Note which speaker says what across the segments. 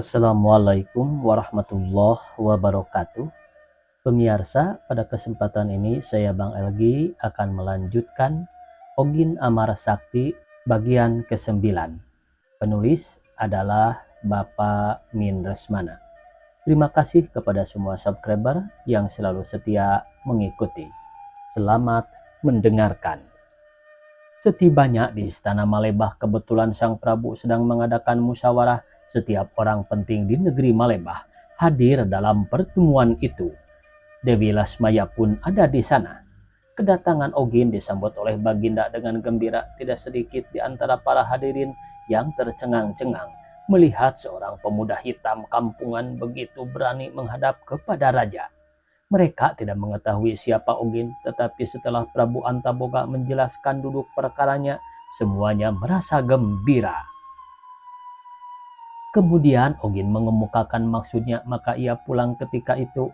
Speaker 1: Assalamualaikum warahmatullahi wabarakatuh. Pemirsa, pada kesempatan ini saya Bang Elgi akan melanjutkan Ogin Amara Sakti bagian ke-9. Penulis adalah Bapak Min Resmana. Terima kasih kepada semua subscriber yang selalu setia mengikuti. Selamat mendengarkan. Setibanya di Istana Malebah, kebetulan Sang Prabu sedang mengadakan musyawarah. Setiap orang penting di negeri Malebah hadir dalam pertemuan itu. Dewi Lasmaya pun ada di sana. Kedatangan Ogin disambut oleh Baginda dengan gembira. Tidak sedikit di antara para hadirin yang tercengang-cengang melihat seorang pemuda hitam kampungan begitu berani menghadap kepada raja. Mereka tidak mengetahui siapa Ogin, tetapi setelah Prabu Antaboga menjelaskan duduk perkaranya, semuanya merasa gembira. Kemudian Ogin mengemukakan maksudnya, maka ia pulang ketika itu.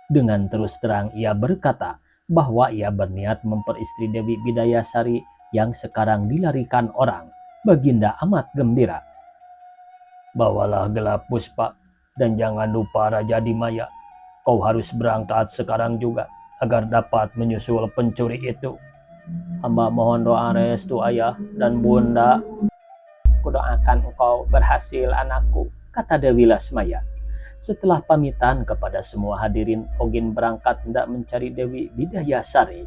Speaker 1: Dengan terus terang ia berkata bahwa ia berniat memperistri Dewi Bidayasari yang sekarang dilarikan orang. Baginda amat gembira. Bawalah gelas puspa dan jangan lupa Raja Dimaya. Kau harus berangkat sekarang juga agar dapat menyusul pencuri itu. Hamba mohon doa restu ayah dan bunda. Kudoakan engkau berhasil anakku, kata Dewi Lasmaya. Setelah pamitan kepada semua hadirin, Ogin berangkat hendak mencari Dewi Bidayasari.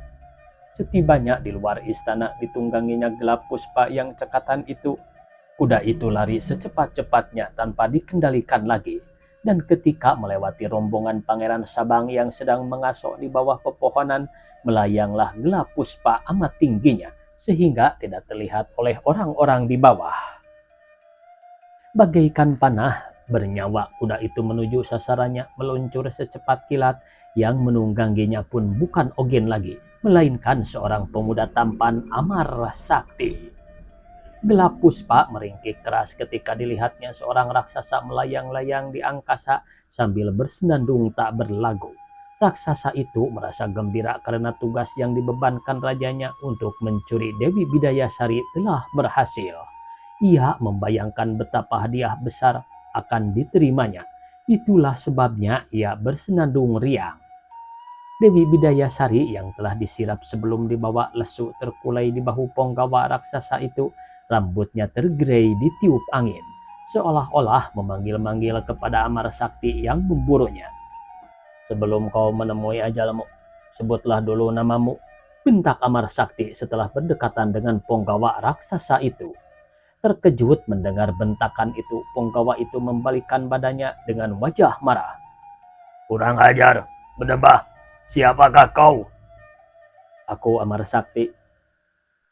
Speaker 1: Setibanya di luar istana, ditungganginya gelap puspa yang cekatan itu. Kuda itu lari secepat-cepatnya tanpa dikendalikan lagi. Dan ketika melewati rombongan Pangeran Sabang yang sedang mengasok di bawah pepohonan, melayanglah gelap puspa amat tingginya, sehingga tidak terlihat oleh orang-orang di bawah. Bagaikan panah bernyawa, kuda itu menuju sasarannya, meluncur secepat kilat. Yang menungganginya pun bukan Ogin lagi, melainkan seorang pemuda tampan Amara Sakti. Gelap puspa meringkik keras ketika dilihatnya seorang raksasa melayang-layang di angkasa sambil bersenandung tak berlagu. Raksasa itu merasa gembira karena tugas yang dibebankan rajanya untuk mencuri Dewi Bidayasari telah berhasil. Ia membayangkan betapa hadiah besar akan diterimanya. Itulah sebabnya ia bersenandung riang. Dewi Bidayasari yang telah disirap sebelum dibawa lesu terkulai di bahu Ponggawa raksasa itu. Rambutnya tergerai ditiup angin, seolah-olah memanggil-manggil kepada Amara Sakti yang memburunya. Sebelum kau menemui ajalmu, sebutlah dulu namamu, bentak Amara Sakti setelah berdekatan dengan Ponggawa raksasa itu. Terkejut mendengar bentakan itu, Ponggawa itu membalikkan badannya dengan wajah marah. Kurang ajar, berdebah, siapakah kau? Aku Amara Sakti.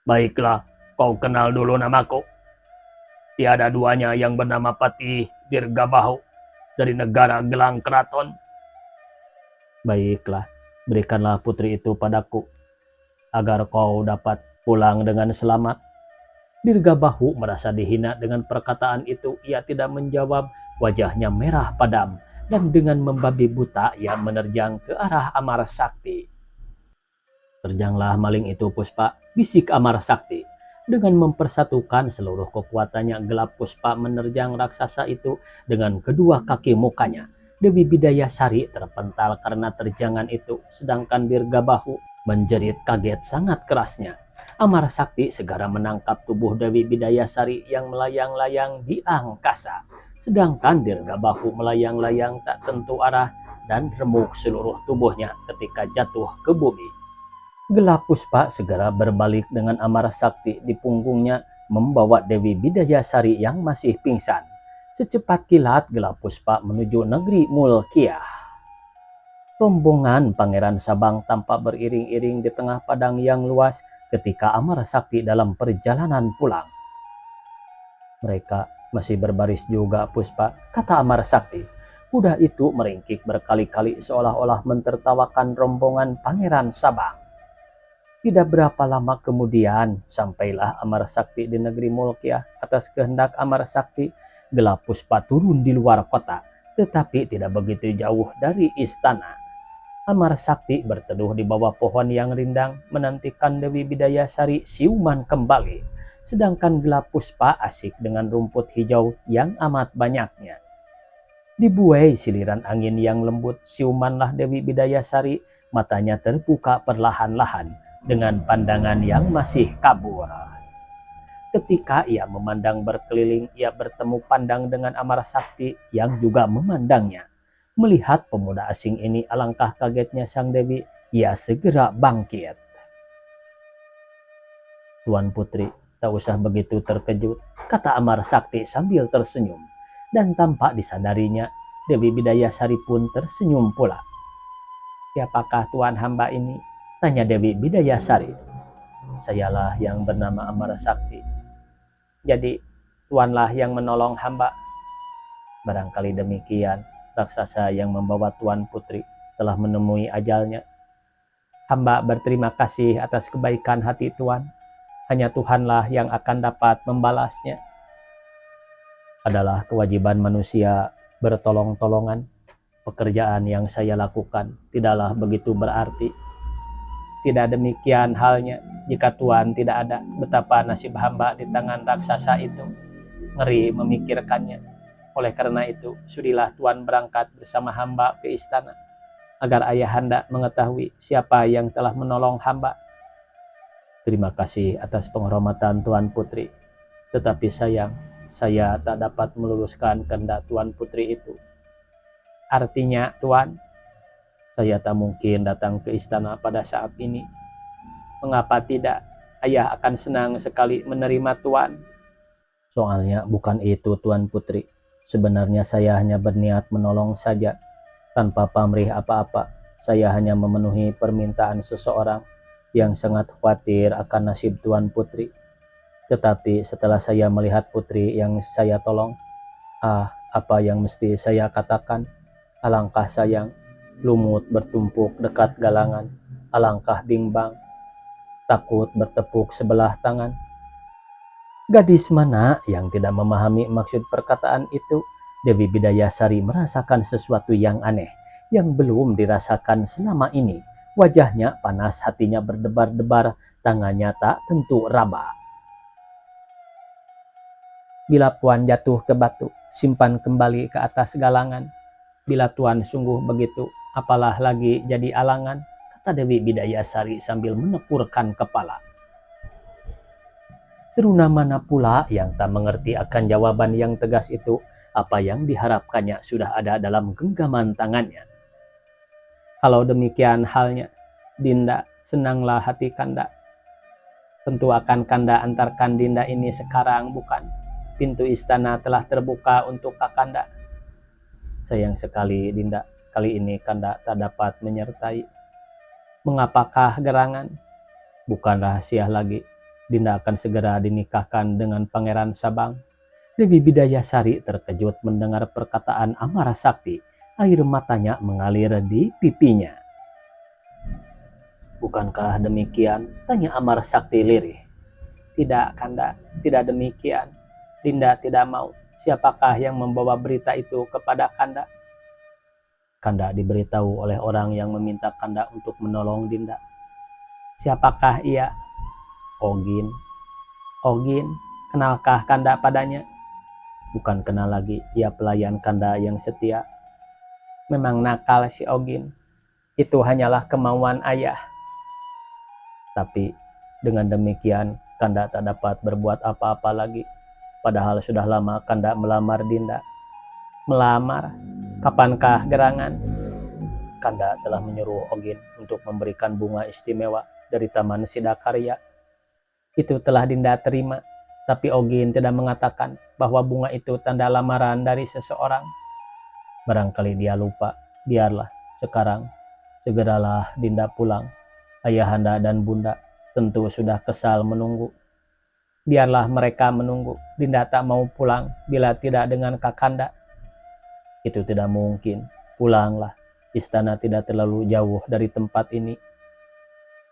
Speaker 1: Baiklah, kau kenal dulu namaku. Tiada duanya yang bernama Patih Dirgabahu dari negara Gelang Keraton. Baiklah, berikanlah putri itu padaku, agar kau dapat pulang dengan selamat. Dirgabahu merasa dihina dengan perkataan itu. Ia tidak menjawab, wajahnya merah padam, dan dengan membabi buta ia menerjang ke arah Amara Sakti. Terjanglah maling itu puspa, bisik Amara Sakti. Dengan mempersatukan seluruh kekuatannya, gelap puspa menerjang raksasa itu dengan kedua kaki mukanya. Dewi Bidayasari terpental karena terjangan itu, sedangkan Dirgabahu menjerit kaget sangat kerasnya. Amara Sakti segera menangkap tubuh Dewi Bidayasari yang melayang-layang di angkasa, sedangkan Dirgabahu melayang-layang tak tentu arah dan remuk seluruh tubuhnya ketika jatuh ke bumi. Gelap puspa segera berbalik dengan Amara Sakti di punggungnya, membawa Dewi Bidayasari yang masih pingsan. Secepat kilat gelap puspa menuju negeri Mulkiah. Rombongan Pangeran Sabang tampak beriring-iring di tengah padang yang luas ketika Amara Sakti dalam perjalanan pulang. Mereka masih berbaris juga puspa, kata Amara Sakti. Kuda itu meringkik berkali-kali seolah-olah mentertawakan rombongan Pangeran Sabang. Tidak berapa lama kemudian, sampailah Amara Sakti di negeri Mulkiah. Atas kehendak Amara Sakti, gelap puspa turun di luar kota, tetapi tidak begitu jauh dari istana. Amara Sakti berteduh di bawah pohon yang rindang, menantikan Dewi Bidayasari siuman kembali. Sedangkan gelap puspa asik dengan rumput hijau yang amat banyaknya. Dibuai siliran angin yang lembut, siumanlah Dewi Bidayasari, matanya terbuka perlahan-lahan dengan pandangan yang masih kabur. Ketika ia memandang berkeliling, ia bertemu pandang dengan Amarasakti yang juga memandangnya. Melihat pemuda asing ini, alangkah kagetnya sang Dewi, ia segera bangkit. Tuan Putri, tak usah begitu terkejut, kata Amarasakti sambil tersenyum. Dan tampak disadarinya, Dewi Bidayasari pun tersenyum pula. Siapakah tuan hamba ini? Tanya Dewi Bidayasari. Sayalah yang bernama Amarasakti. Jadi, tuanlah yang menolong hamba. Barangkali demikian, raksasa yang membawa Tuan Putri telah menemui ajalnya. Hamba berterima kasih atas kebaikan hati Tuan. Hanya Tuhanlah yang akan dapat membalasnya. Adalah kewajiban manusia bertolong-tolongan. Pekerjaan yang saya lakukan tidaklah begitu berarti. Tidak demikian halnya jika Tuan tidak ada. Betapa nasib hamba di tangan raksasa itu. Ngeri memikirkannya. Oleh karena itu, sudilah Tuan berangkat bersama hamba ke istana, agar ayahanda mengetahui siapa yang telah menolong hamba. Terima kasih atas penghormatan Tuan Putri. Tetapi sayang, saya tak dapat meluruskan kehendak Tuan Putri itu. Artinya, Tuan, saya tak mungkin datang ke istana pada saat ini. Mengapa tidak? Ayah akan senang sekali menerima Tuan. Soalnya bukan itu, Tuan Putri. Sebenarnya saya hanya berniat menolong saja. Tanpa pamrih apa-apa, saya hanya memenuhi permintaan seseorang yang sangat khawatir akan nasib Tuan Putri. Tetapi setelah saya melihat putri yang saya tolong, apa yang mesti saya katakan? Alangkah sayang, lumut bertumpuk dekat galangan, alangkah bimbang, takut bertepuk sebelah tangan. Gadis mana yang tidak memahami maksud perkataan itu? Dewi Bidayasari merasakan sesuatu yang aneh, yang belum dirasakan selama ini. Wajahnya panas, hatinya berdebar-debar, tangannya tak tentu raba. Bila Tuan jatuh ke batu, simpan kembali ke atas galangan. Bila Tuan sungguh begitu, apalah lagi jadi alangan, kata Dewi Bidayasari sambil menepurkan kepala. Teruna mana pula yang tak mengerti akan jawaban yang tegas itu. Apa yang diharapkannya sudah ada dalam genggaman tangannya. Kalau demikian halnya, Dinda, senanglah hati Kanda. Tentu akan Kanda antarkan Dinda ini sekarang, bukan? Pintu istana telah terbuka untuk Kakanda. Sayang sekali, Dinda, kali ini Kanda tak dapat menyertai. Mengapakah gerangan? Bukan rahasia lagi. Dinda akan segera dinikahkan dengan Pangeran Sabang. Dewi Bidayasari terkejut mendengar perkataan Amarasakti. Air matanya mengalir di pipinya. Bukankah demikian? Tanya Amarasakti lirih. Tidak, Kanda, tidak demikian. Dinda tidak mau. Siapakah yang membawa berita itu kepada Kanda? Kanda diberitahu oleh orang yang meminta Kanda untuk menolong Dinda. Siapakah ia? Ogin. Ogin, kenalkah Kanda padanya? Bukan kenal lagi, ia pelayan Kanda yang setia. Memang nakal si Ogin. Itu hanyalah kemauan ayah. Tapi dengan demikian Kanda tak dapat berbuat apa-apa lagi. Padahal sudah lama Kanda melamar Dinda. Melamar? Kapankah gerangan? Kanda telah menyuruh Ogin untuk memberikan bunga istimewa dari Taman Sidakarya. Itu telah Dinda terima. Tapi Ogin tidak mengatakan bahwa bunga itu tanda lamaran dari seseorang. Barangkali dia lupa. Biarlah, sekarang segeralah Dinda pulang. Ayahanda dan Bunda tentu sudah kesal menunggu. Biarlah mereka menunggu. Dinda tak mau pulang bila tidak dengan Kakanda. Itu tidak mungkin. Pulanglah. Istana tidak terlalu jauh dari tempat ini.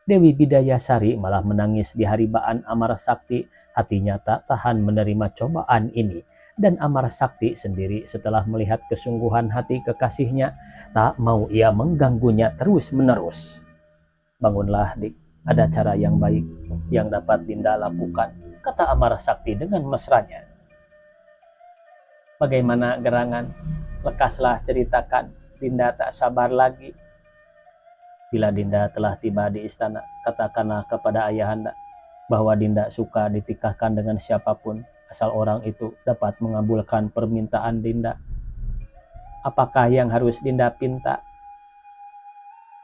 Speaker 1: Dewi Bidayasari malah menangis di haribaan Amarasakti. Hatinya tak tahan menerima cobaan ini. Dan Amarasakti sendiri setelah melihat kesungguhan hati kekasihnya, tak mau ia mengganggunya terus-menerus. Bangunlah, Dik. Ada cara yang baik yang dapat Dinda lakukan, kata Amarasakti dengan mesranya. Bagaimana gerangan? Lekaslah ceritakan. Dinda tak sabar lagi. Bila Dinda telah tiba di istana, katakanlah kepada ayahanda bahwa Dinda suka ditikahkan dengan siapapun, asal orang itu dapat mengabulkan permintaan Dinda. Apakah yang harus Dinda pinta?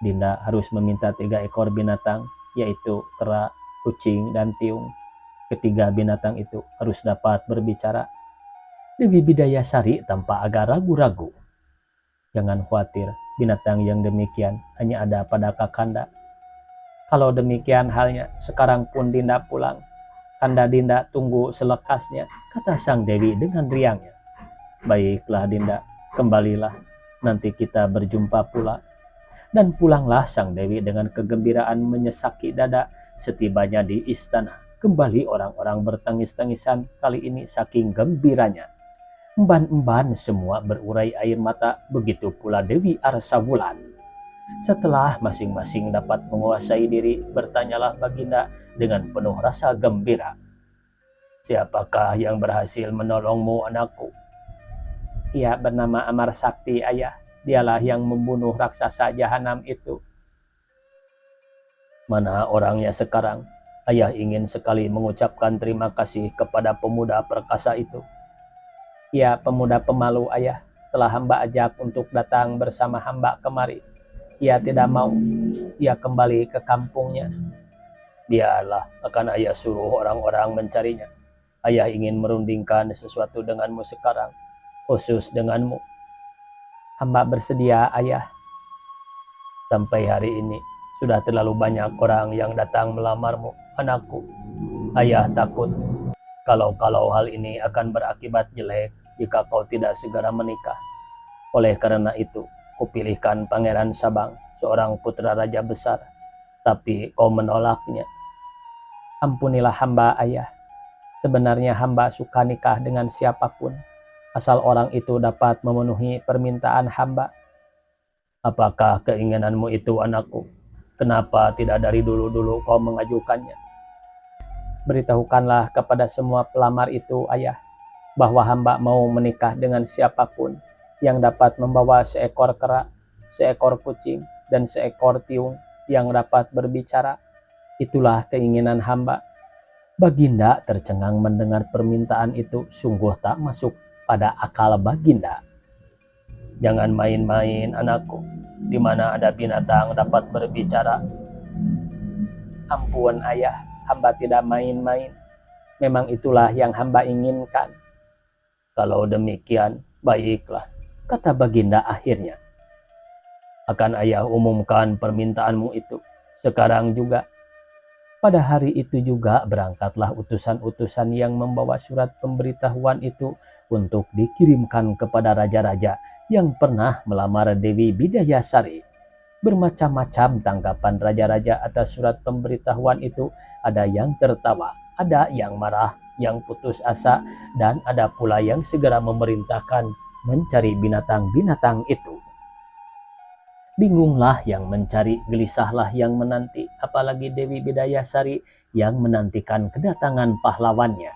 Speaker 1: Dinda harus meminta 3 ekor binatang, yaitu kera, kucing, dan tiung. Ketiga binatang itu harus dapat berbicara. Dewi Bidayasari tanpa agak ragu-ragu. Jangan khawatir, binatang yang demikian hanya ada pada Kakanda. Kalau demikian halnya, sekarang pun Dinda pulang. Kanda Dinda tunggu selekasnya, kata sang Dewi dengan riangnya. Baiklah Dinda, kembalilah, nanti kita berjumpa pula. Dan pulanglah sang Dewi dengan kegembiraan menyesaki dada. Setibanya di istana, kembali orang-orang bertangis-tangisan, kali ini saking gembiranya. Emban-emban semua berurai air mata, begitu pula Dewi Arsawulan. Setelah masing-masing dapat menguasai diri, bertanyalah Baginda dengan penuh rasa gembira. Siapakah yang berhasil menolongmu, anakku? Ia bernama Amar Sakti, ayah. Dialah yang membunuh raksasa jahanam itu. Mana orangnya sekarang? Ayah ingin sekali mengucapkan terima kasih kepada pemuda perkasa itu. Ya, pemuda pemalu, ayah. Telah hamba ajak untuk datang bersama hamba kemari. Ia tidak mau. Ia kembali ke kampungnya. Biarlah, akan ayah suruh orang-orang mencarinya. Ayah ingin merundingkan sesuatu denganmu sekarang, khusus denganmu. Hamba bersedia, ayah. Sampai hari ini sudah terlalu banyak orang yang datang melamarmu, anakku. Ayah takut kalau hal ini akan berakibat jelek jika kau tidak segera menikah. Oleh karena itu, kupilihkan Pangeran Sabang, seorang putra raja besar, tapi kau menolaknya. Ampunilah hamba, ayah. Sebenarnya hamba suka nikah dengan siapapun, asal orang itu dapat memenuhi permintaan hamba. Apakah keinginanmu itu, anakku? Kenapa tidak dari dulu-dulu kau mengajukannya? Beritahukanlah kepada semua pelamar itu, ayah, bahwa hamba mau menikah dengan siapapun yang dapat membawa seekor kera, seekor kucing, dan seekor tiung yang dapat berbicara. Itulah keinginan hamba. Baginda tercengang mendengar permintaan itu, sungguh tak masuk pada akal Baginda. Jangan main-main, anakku. Di mana ada binatang dapat berbicara? Ampun, ayah. Hamba tidak main-main. Memang itulah yang hamba inginkan. Kalau demikian, baiklah, kata Baginda akhirnya. Akan ayah umumkan permintaanmu itu sekarang juga. Pada hari itu juga berangkatlah utusan-utusan yang membawa surat pemberitahuan itu untuk dikirimkan kepada raja-raja yang pernah melamar Dewi Bidayasari. Bermacam-macam tanggapan raja-raja atas surat pemberitahuan itu. Ada yang tertawa, ada yang marah, yang putus asa, dan ada pula yang segera memerintahkan mencari binatang-binatang itu. Bingunglah yang mencari, gelisahlah yang menanti, apalagi Dewi Bidayasari yang menantikan kedatangan pahlawannya.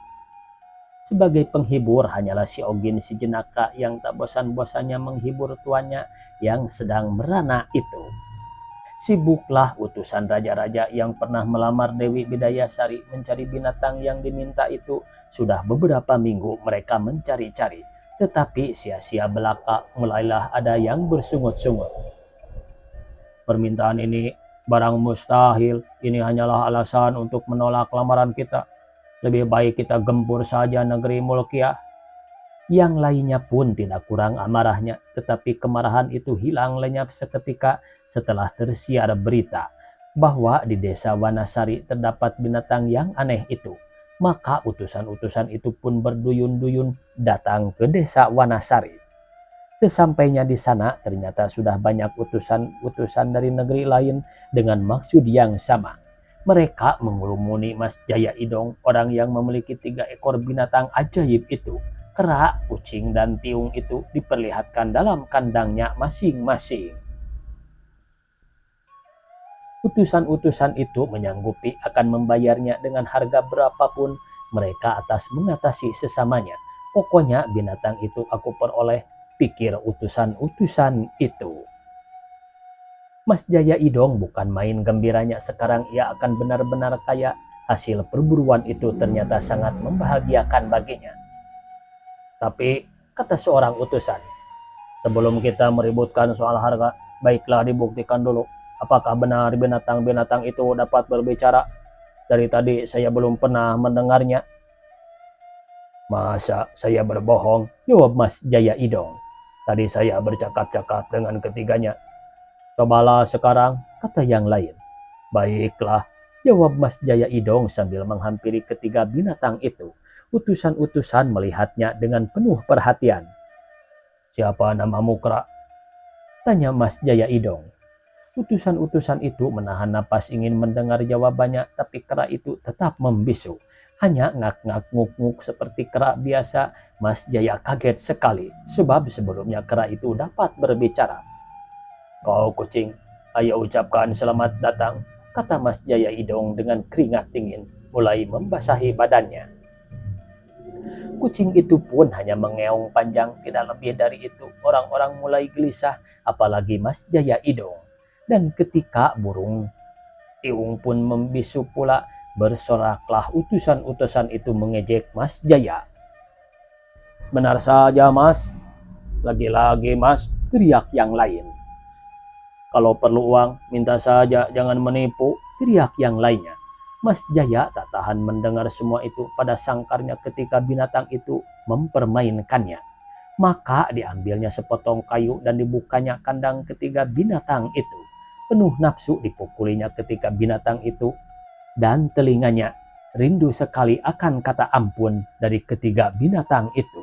Speaker 1: Sebagai penghibur hanyalah si Ogin si jenaka yang tak bosan-bosannya menghibur tuannya yang sedang merana itu. Sibuklah utusan raja-raja yang pernah melamar Dewi Bidayasari mencari binatang yang diminta itu. Sudah beberapa minggu mereka mencari-cari, tetapi sia-sia belaka. Mulailah ada yang bersungut-sungut. Permintaan ini barang mustahil. Ini hanyalah alasan untuk menolak lamaran kita. Lebih baik kita gempur saja negeri Mulkiah. Yang lainnya pun tidak kurang amarahnya, tetapi kemarahan itu hilang lenyap seketika setelah tersiar berita bahwa di desa Wanasari terdapat binatang yang aneh itu. Maka utusan-utusan itu pun berduyun-duyun datang ke desa Wanasari. Sesampainya di sana, ternyata sudah banyak utusan-utusan dari negeri lain dengan maksud yang sama. Mereka mengurumuni Mas Jaya Idong, orang yang memiliki 3 ekor binatang ajaib itu. Kera, kucing, dan tiung itu diperlihatkan dalam kandangnya masing-masing. Utusan-utusan itu menyanggupi akan membayarnya dengan harga berapapun mereka atas mengatasi sesamanya. Pokoknya binatang itu aku peroleh, pikir utusan-utusan itu. Mas Jaya Idong bukan main gembiranya sekarang ia akan benar-benar kaya. Hasil perburuan itu ternyata sangat membahagiakan baginya. Tapi, kata seorang utusan, sebelum kita meributkan soal harga, baiklah dibuktikan dulu. Apakah benar binatang-binatang itu dapat berbicara? Dari tadi saya belum pernah mendengarnya. Masa saya berbohong? Jawab Mas Jaya Idong. Tadi saya bercakap-cakap dengan ketiganya. Cobalah sekarang, kata yang lain. Baiklah, jawab Mas Jaya Idong sambil menghampiri ketiga binatang itu. Utusan-utusan melihatnya dengan penuh perhatian. Siapa namamu, Kera? Tanya Mas Jaya Idong. Utusan-utusan itu menahan napas ingin mendengar jawabannya, tapi kera itu tetap membisu. Hanya ngak-ngak nguk-nguk seperti kera biasa. Mas Jaya kaget sekali, sebab sebelumnya kera itu dapat berbicara. Kau kucing, ayo ucapkan selamat datang, kata Mas Jaya Idong dengan keringat dingin mulai membasahi badannya. Kucing itu pun hanya mengeong panjang, tidak lebih dari itu. Orang-orang mulai gelisah, apalagi Mas Jaya Idong. Dan ketika burung tiung pun membisu pula, bersoraklah utusan-utusan itu mengejek Mas Jaya. Benar saja Mas, lagi-lagi Mas, teriak yang lain. Kalau perlu uang, minta saja, jangan menipu, teriak yang lainnya. Mas Jaya tak tahan mendengar semua itu. Pada sangkarnya ketika binatang itu mempermainkannya. Maka diambilnya sepotong kayu dan dibukanya kandang ketiga binatang itu. Penuh nafsu dipukulinya ketika binatang itu. Dan telinganya rindu sekali akan kata ampun dari ketiga binatang itu.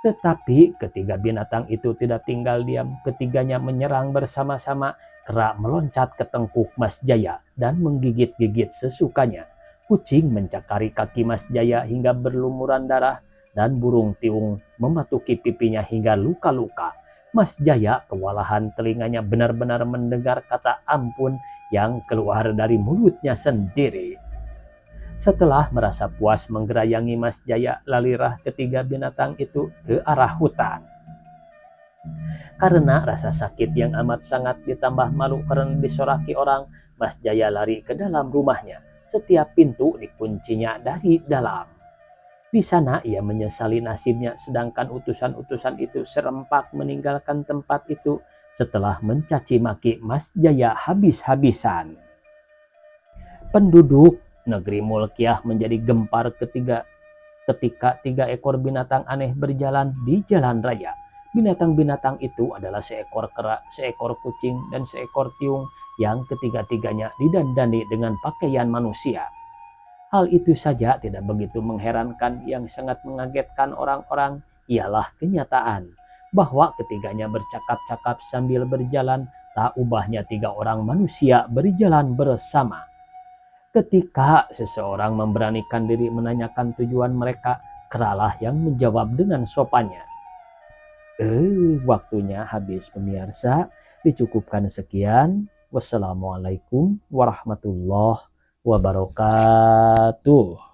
Speaker 1: Tetapi ketiga binatang itu tidak tinggal diam. Ketiganya menyerang bersama-sama. Kera meloncat ke tengkuk Mas Jaya dan menggigit-gigit sesukanya. Kucing mencakari kaki Mas Jaya hingga berlumuran darah. Dan burung tiung mematuki pipinya hingga luka-luka. Mas Jaya kewalahan, telinganya benar-benar mendengar kata ampun yang keluar dari mulutnya sendiri. Setelah merasa puas menggerayangi Mas Jaya, lalirah ketiga binatang itu ke arah hutan. Karena rasa sakit yang amat sangat ditambah malu karena disoraki orang, Mas Jaya lari ke dalam rumahnya. Setiap pintu dikuncinya dari dalam. Di sana ia menyesali nasibnya, sedangkan utusan-utusan itu serempak meninggalkan tempat itu setelah mencaci maki Mas Jaya habis-habisan. Penduduk negeri Mulkiah menjadi gempar ketika tiga ekor binatang aneh berjalan di jalan raya. Binatang-binatang itu adalah seekor kera, seekor kucing, dan seekor tiung yang ketiga-tiganya didandani dengan pakaian manusia. Hal itu saja tidak begitu mengherankan. Yang sangat mengagetkan orang-orang ialah kenyataan bahwa ketiganya bercakap-cakap sambil berjalan, tak ubahnya tiga orang manusia berjalan bersama. Ketika seseorang memberanikan diri menanyakan tujuan mereka, keralah yang menjawab dengan sopannya. Waktunya habis pemirsa, dicukupkan sekian. Wassalamualaikum warahmatullahi wabarakatuh.